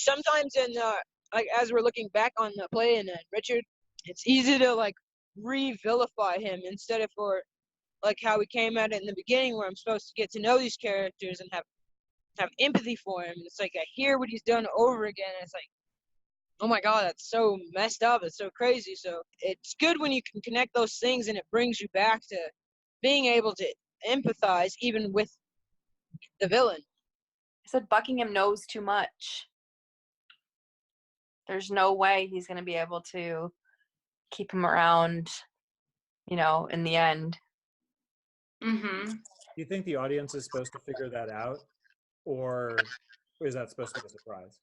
sometimes in like as we're looking back on the play and Richard, it's easy to like re-vilify him instead of for like how we came at it in the beginning, where I'm supposed to get to know these characters and have empathy for him. It's like I hear what he's done over again, and it's like, oh my god, that's so messed up, it's so crazy. So it's good when you can connect those things and it brings you back to being able to empathize even with the villain. I said Buckingham knows too much. There's no way he's going to be able to keep him around, you know, in the end. Do you think the audience is supposed to figure that out, or is that supposed to be a surprise?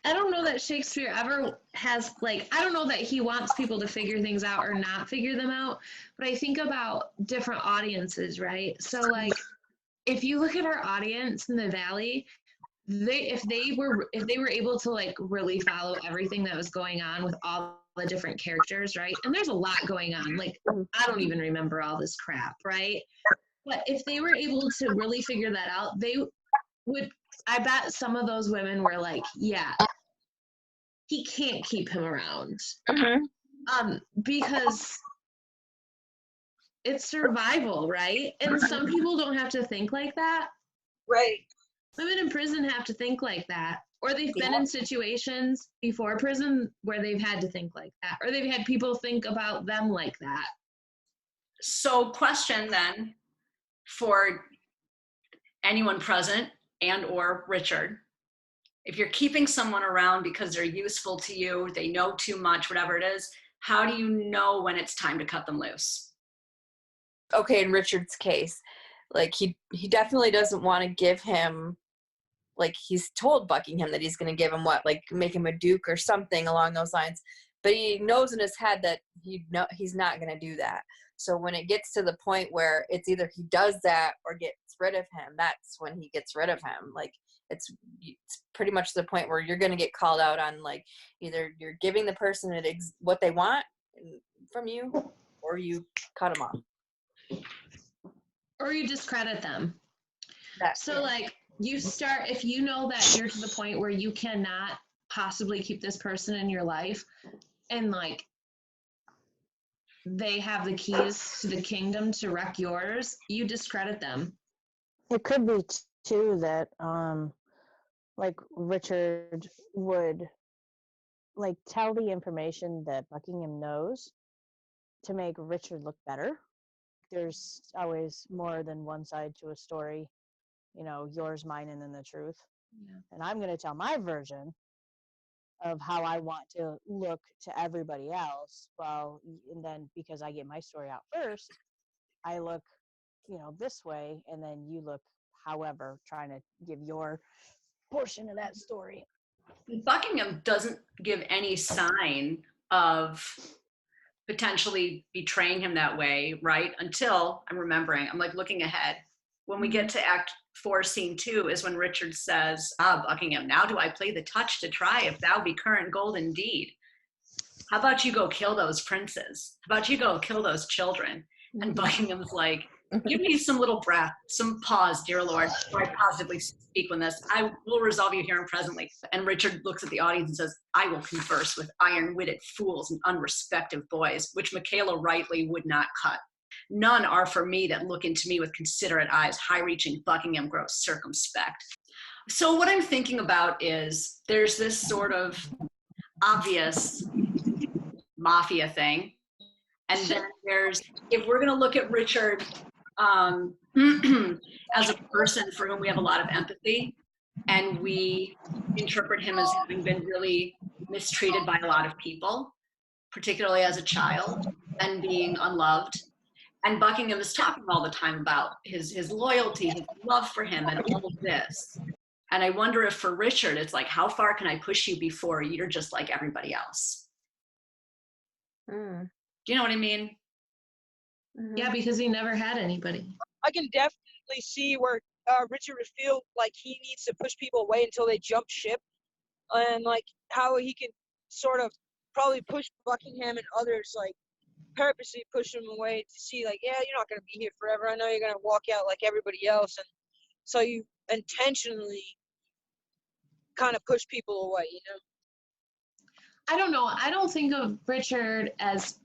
I don't know that Shakespeare ever has, like, I don't know that he wants people to figure things out or not figure them out, but I think about different audiences, right? So, like, if you look at our audience in the Valley, if they were able to like really follow everything that was going on with all the different characters, right? And there's a lot going on. Like, I don't even remember all this crap, right? But if they were able to really figure that out, they would, I bet some of those women were like, yeah, he can't keep him around. Because it's survival, right? And some people don't have to think like that. Right. Women in prison have to think like that, or they've been in situations before prison where they've had to think like that, or they've had people think about them like that. So question then for anyone present and or Richard, if you're keeping someone around because they're useful to you, they know too much, whatever it is, how do you know when it's time to cut them loose? Okay, in Richard's case, like he definitely doesn't want to give him, like he's told Buckingham that he's going to give him what, like make him a duke or something along those lines, but he knows in his head that he's not going to do that. So when it gets to the point where it's either he does that or gets rid of him, that's when he gets rid of him. Like it's pretty much the point where you're going to get called out on, like, either you're giving the person what they want from you, or you cut them off. Or you discredit them. Yeah. Like, you start, if you know that you're to the point where you cannot possibly keep this person in your life, and like they have the keys to the kingdom to wreck yours, you discredit them. It could be too that like Richard would like tell the information that Buckingham knows to make Richard look better. There's always more than one side to a story, you know, yours, mine, and then the truth. Yeah. And I'm going to tell my version of how I want to look to everybody else. Well, and then because I get my story out first, I look, you know, this way, and then you look however, trying to give your portion of that story. Buckingham doesn't give any sign of potentially betraying him that way, right? Until, I'm remembering, I'm like looking ahead. When we get to Act 4, Scene 2 is when Richard says, Buckingham, now do I play the touch to try if thou be current gold indeed. How about you go kill those princes? How about you go kill those children? And Buckingham's like, give me some little breath, some pause, dear Lord, before I positively speak on this. I will resolve you here and presently. And Richard looks at the audience and says, I will converse with iron-witted fools and unrespective boys, which Michaela rightly would not cut. None are for me that look into me with considerate eyes. High-reaching Buckingham grows circumspect. So what I'm thinking about is there's this sort of obvious mafia thing. And then there's, if we're going to look at Richard as a person for whom we have a lot of empathy, and we interpret him as having been really mistreated by a lot of people, particularly as a child, and being unloved. And Buckingham is talking all the time about his loyalty, his love for him, and all of this. And I wonder if for Richard, it's like, how far can I push you before you're just like everybody else? Do you know what I mean? Yeah, because he never had anybody. I can definitely see where Richard would feel like he needs to push people away until they jump ship, and like how he can sort of probably push Buckingham and others, like purposely push them away to see, like, yeah, you're not going to be here forever. I know you're going to walk out like everybody else, and so you intentionally kind of push people away, you know? I don't know. I don't think of Richard as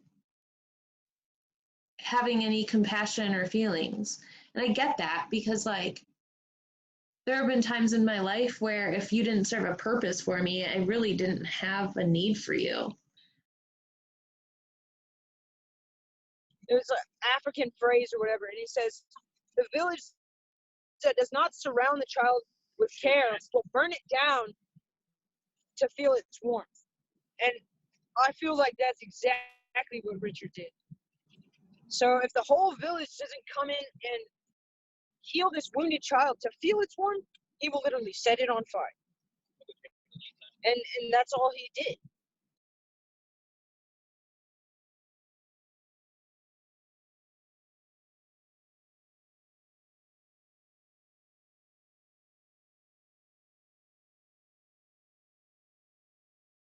having any compassion or feelings. And I get that because, like, there have been times in my life where if you didn't serve a purpose for me, I really didn't have a need for you. It was an African phrase or whatever, and he says, the village that does not surround the child with care will burn it down to feel its warmth. And I feel like that's exactly what Richard did. So if the whole village doesn't come in and heal this wounded child to feel its warmth, he will literally set it on fire. And that's all he did.